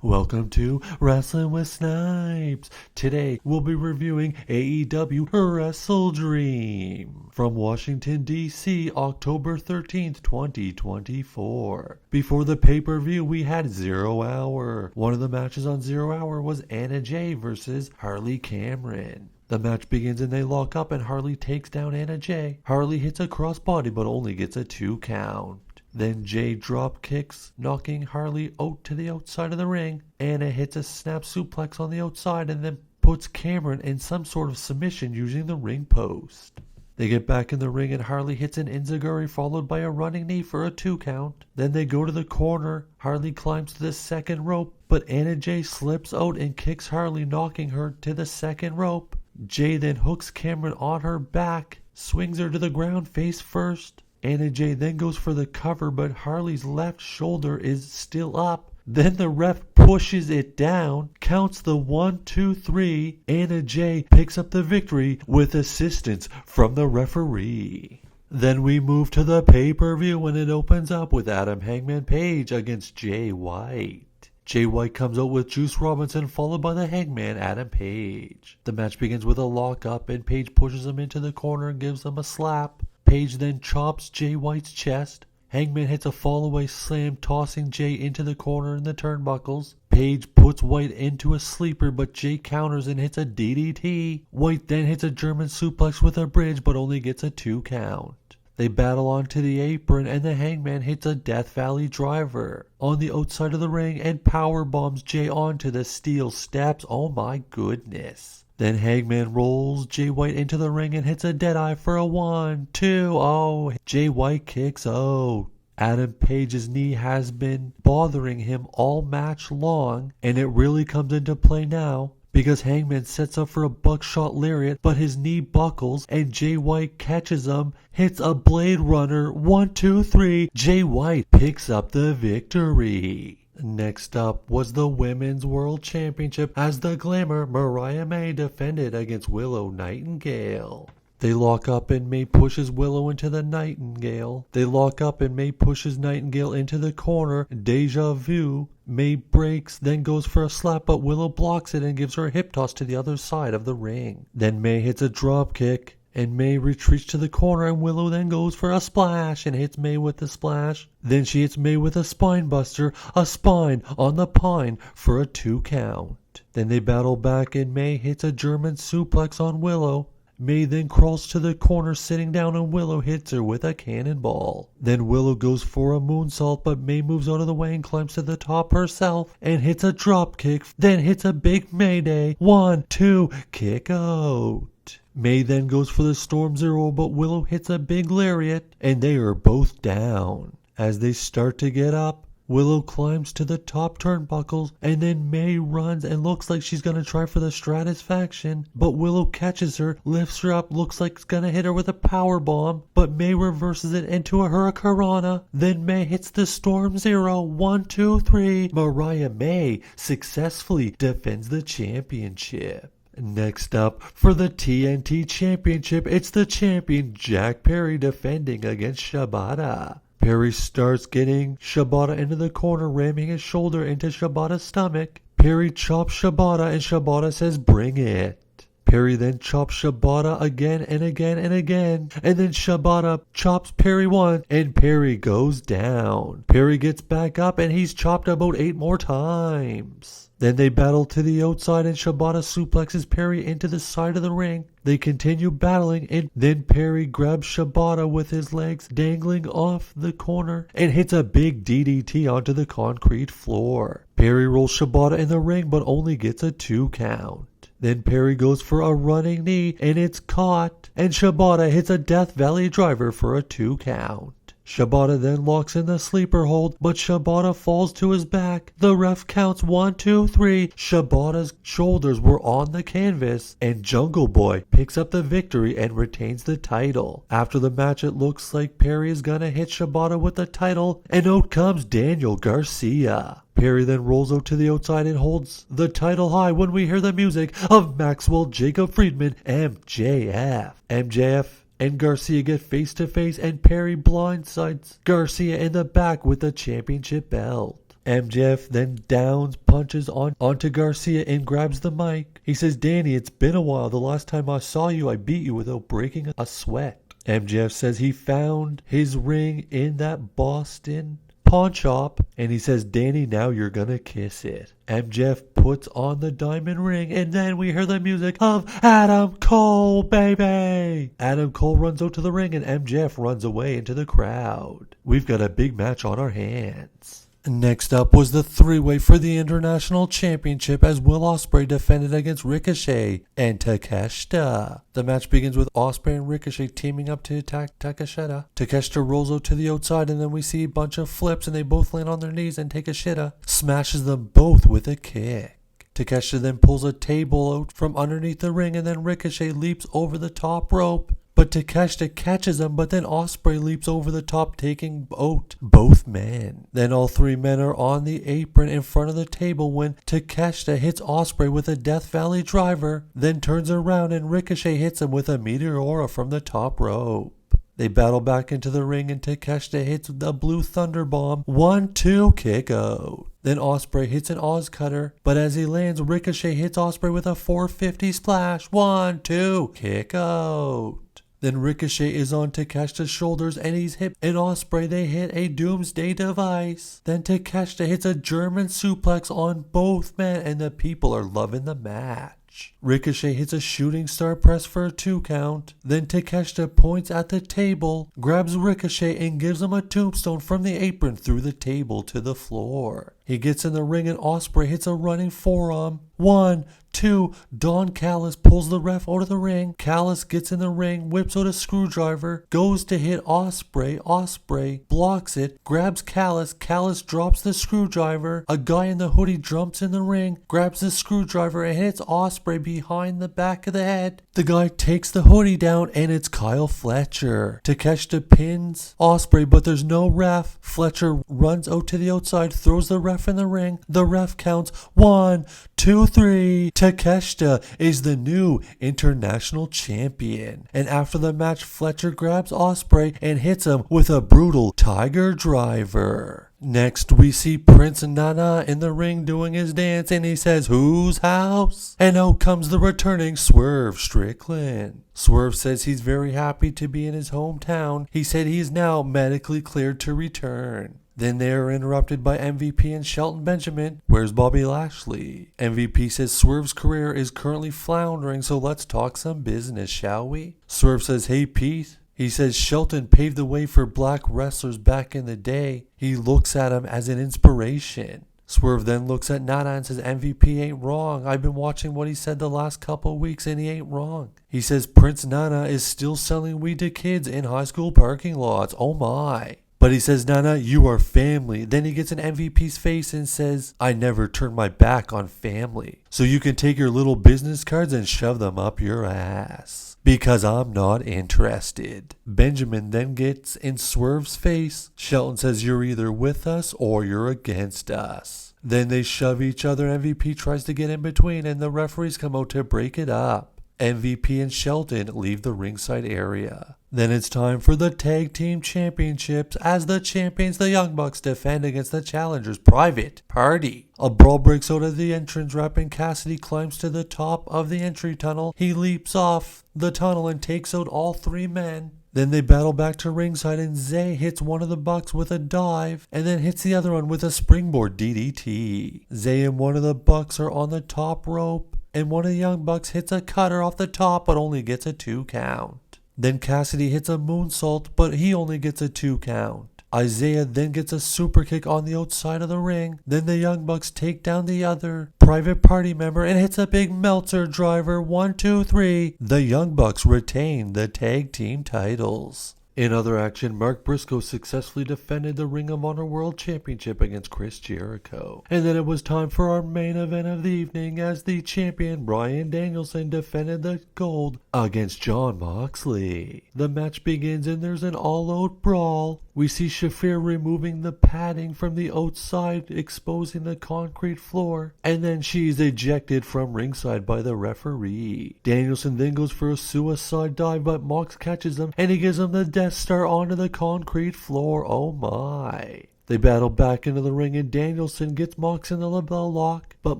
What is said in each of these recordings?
Welcome to Wrestling with Snipes. Today we'll be reviewing AEW WrestleDream from Washington, D.C., October 13th, 2024. Before the pay-per-view we had 0 Hour. One of the matches on 0 Hour was Anna Jay versus Harley Cameron. The match begins and they lock up and Harley takes down Anna Jay. Harley hits a crossbody but only gets a 2 count. Then Jay drop kicks, knocking Harley out to the outside of the ring. Anna hits a snap suplex on the outside and then puts Cameron in some sort of submission using the ring post. They get back in the ring and Harley hits an enziguri followed by a running knee for a 2 count. Then they go to the corner. Harley climbs to the second rope, but Anna Jay slips out and kicks Harley, knocking her to the second rope. Jay then hooks Cameron on her back, swings her to the ground face first. Anna Jay then goes for the cover, but Harley's left shoulder is still up. Then the ref pushes it down, counts the 1, 2, 3. Anna Jay picks up the victory with assistance from the referee. Then we move to the pay-per-view when it opens up with Hangman Paige against Jay White. Jay White comes out with Juice Robinson followed by the Hangman Adam Page. The match begins with a lock-up and Paige pushes him into the corner and gives him a slap. Paige then chops Jay White's chest. Hangman hits a fallaway slam, tossing Jay into the corner in the turnbuckles. Paige puts White into a sleeper, but Jay counters and hits a DDT. White then hits a German suplex with a bridge, but only gets a 2 count. They battle onto the apron, and the Hangman hits a Death Valley driver on the outside of the ring and power bombs Jay onto the steel steps. Oh my goodness. Then Hangman rolls Jay White into the ring and hits a Deadeye for a 1, 2, oh, Jay White kicks out. Adam Page's knee has been bothering him all match long, and it really comes into play now because Hangman sets up for a buckshot lariat, but his knee buckles and Jay White catches him, hits a Blade Runner, 1, 2, 3. Jay White picks up the victory. Next up was the Women's World Championship as the Glamour Mariah defended against Willow Nightingale. They lock up and May pushes Willow into the Nightingale. They lock up and May pushes Nightingale into the corner. Deja vu. May breaks, then goes for a slap, but Willow blocks it and gives her a hip toss to the other side of the ring. Then May hits a drop kick. And May retreats to the corner and Willow then goes for a splash and hits May with the splash. Then she hits May with a spine buster, a spine on the pine for a 2 count. Then they battle back and May hits a German suplex on Willow. May then crawls to the corner sitting down and Willow hits her with a cannonball. Then Willow goes for a moonsault, but May moves out of the way and climbs to the top herself and hits a drop kick, then hits a big Mayday, 1, 2, kick out. May then goes for the Storm Zero, but Willow hits a big lariat, and they are both down. As they start to get up, Willow climbs to the top turnbuckles, and then May runs and looks like she's going to try for the Stratisfaction, but Willow catches her, lifts her up, looks like it's going to hit her with a power bomb, but May reverses it into a Hurricanrana. Then May hits the Storm Zero, 1, 2, 3. Mariah May successfully defends the championship. Next up, for the TNT Championship, it's the champion Jack Perry defending against Shibata. Perry starts getting Shibata into the corner, ramming his shoulder into Shibata's stomach. Perry chops Shibata and Shibata says, "Bring it." Perry then chops Shibata again and again and again, and then Shibata chops Perry once, and Perry goes down. Perry gets back up and he's chopped about 8 more times. Then they battle to the outside and Shibata suplexes Perry into the side of the ring. They continue battling and then Perry grabs Shibata with his legs dangling off the corner and hits a big DDT onto the concrete floor. Perry rolls Shibata in the ring but only gets a 2 count. Then Perry goes for a running knee and it's caught, and Shibata hits a Death Valley driver for a 2 count. Shibata then locks in the sleeper hold, but Shibata falls to his back. The ref counts 1, 2, 3. Shibata's shoulders were on the canvas, and Jungle Boy picks up the victory and retains the title. After the match, it looks like Perry is gonna hit Shibata with the title, and out comes Daniel Garcia. Perry then rolls out to the outside and holds the title high when we hear the music of Maxwell Jacob Friedman, MJF. MJF and Garcia get face to face and Perry blindsides Garcia in the back with the championship belt. MJF then downs punches onto Garcia and grabs the mic. He says, Danny, it's been a while. The last time I saw you, I beat you without breaking a sweat. MJF says he found his ring in that Boston pawn shop, and he says, Danny, now you're gonna kiss it. MJF puts on the diamond ring, and then we hear the music of Adam Cole, baby! Adam Cole runs out to the ring, and MJF runs away into the crowd. We've got a big match on our hands. Next up was the three-way for the International Championship as Will Osprey defended against Ricochet and Takeshita. The match begins with Osprey and Ricochet teaming up to attack Takeshita. Takeshita rolls out to the outside, and then we see a bunch of flips, and they both land on their knees, and Takeshita smashes them both with a kick. Takeshita then pulls a table out from underneath the ring, and then Ricochet leaps over the top rope. But Takeshita catches him, but then Osprey leaps over the top, taking out both men. Then all three men are on the apron in front of the table when Takeshita hits Osprey with a Death Valley driver, then turns around and Ricochet hits him with a Meteora from the top rope. They battle back into the ring and Takeshita hits the Blue Thunder Bomb. 1-2 kick out. Then Osprey hits an Oz Cutter, but as he lands, Ricochet hits Osprey with a 450 splash. 1-2 kick out. Then Ricochet is on Takeshita's shoulders and he's hit an Osprey. They hit a Doomsday Device. Then Takeshita hits a German suplex on both men, and the people are loving the match. Ricochet hits a Shooting Star Press for a 2 count. Then Takeshita points at the table, grabs Ricochet and gives him a tombstone from the apron through the table to the floor. He gets in the ring and Osprey hits a running forearm. 1, 2, Don Callis pulls the ref out of the ring. Callis gets in the ring, whips out a screwdriver, goes to hit Osprey. Osprey blocks it, grabs Callis. Callis drops the screwdriver. A guy in the hoodie jumps in the ring, grabs the screwdriver and hits Osprey behind the back of the head. The guy takes the hoodie down and it's Kyle Fletcher. Takeshita pins Osprey, but there's no ref. Fletcher runs out to the outside, throws the ref in the ring. The ref counts 1, 2, 3. Takeshita is the new international champion. And after the match, Fletcher grabs Osprey and hits him with a brutal Tiger Driver. Next, we see Prince Nana in the ring doing his dance, and he says, "Whose house?" And out comes the returning Swerve Strickland. Swerve says he's very happy to be in his hometown. He said he's now medically cleared to return. Then they are interrupted by MVP and Shelton Benjamin. Where's Bobby Lashley? MVP says Swerve's career is currently floundering, so let's talk some business, shall we? Swerve says, "Hey Pete." He says Shelton paved the way for black wrestlers back in the day. He looks at him as an inspiration. Swerve then looks at Nana and says MVP ain't wrong. I've been watching what he said the last couple weeks and he ain't wrong. He says Prince Nana is still selling weed to kids in high school parking lots. Oh my. But he says, "Nana, you are family." Then he gets in MVP's face and says, "I never turn my back on family. So you can take your little business cards and shove them up your ass. Because I'm not interested." Benjamin then gets in Swerve's face. Shelton says, "You're either with us or you're against us." Then they shove each other. MVP tries to get in between and the referees come out to break it up. MVP and Shelton leave the ringside area. Then it's time for the Tag Team Championships as the champions, the Young Bucks, defend against the challengers, Private Party. A brawl breaks out of the entrance ramp and Cassidy climbs to the top of the entry tunnel. He leaps off the tunnel and takes out all three men. Then they battle back to ringside and Zay hits one of the Bucks with a dive and then hits the other one with a springboard DDT. Zay and one of the Bucks are on the top rope and one of the Young Bucks hits a cutter off the top but only gets a 2 count. Then Cassidy hits a moonsault, but he only gets a 2 count. Isaiah then gets a super kick on the outside of the ring. Then the Young Bucks take down the other Private Party member and hits a big Meltzer driver. 1, 2, 3. The Young Bucks retain the tag team titles. In other action, Mark Briscoe successfully defended the Ring of Honor World Championship against Chris Jericho. And then it was time for our main event of the evening as the champion Bryan Danielson defended the gold against Jon Moxley. The match begins and there's an all-out brawl. We see Shafir removing the padding from the outside, exposing the concrete floor, and then she's ejected from ringside by the referee. Danielson then goes for a suicide dive, but Mox catches him and he gives him the Death Star onto the concrete floor. Oh my. They battle back into the ring and Danielson gets Mox in the label lock, but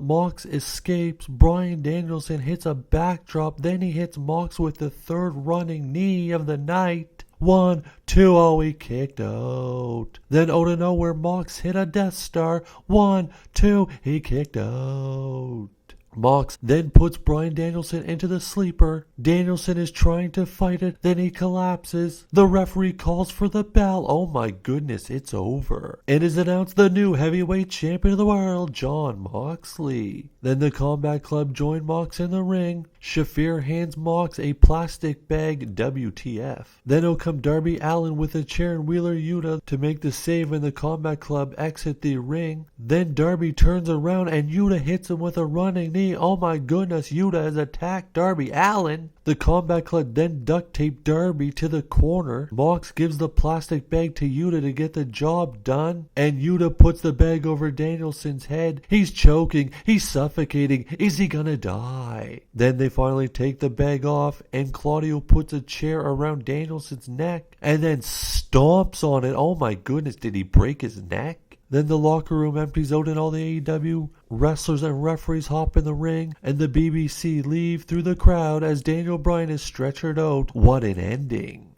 Mox escapes. Bryan Danielson hits a backdrop, then he hits Mox with the third running knee of the night. 1, 2, oh, he kicked out. Then out of nowhere, Mox hit a Death Star. 1, 2, he kicked out. Mox then puts Bryan Danielson into the sleeper. Danielson is trying to fight it, then he collapses. The referee calls for the bell. Oh my goodness, it's over. It is announced the new heavyweight champion of the world, Jon Moxley. Then the Combat Club join Mox in the ring. Shafir hands Mox a plastic bag, WTF. Then will come Darby Allin with a chair and Wheeler Yuta to make the save and the Combat Club exit the ring. Then Darby turns around and Yuta hits him with a running knee. Oh my goodness, Yuta has attacked Darby Allin. The Combat Club then duct tape Darby to the corner. Mox gives the plastic bag to Yuta to get the job done. And Yuta puts the bag over Danielson's head. He's choking. He's suffocating. Is he gonna die? Then they finally take the bag off and Claudio puts a chair around Danielson's neck and then stomps on it. Oh my goodness, did he break his neck? Then the locker room empties out and all the AEW wrestlers and referees hop in the ring and the BBC leave through the crowd as Daniel Bryan is stretchered out. What an ending.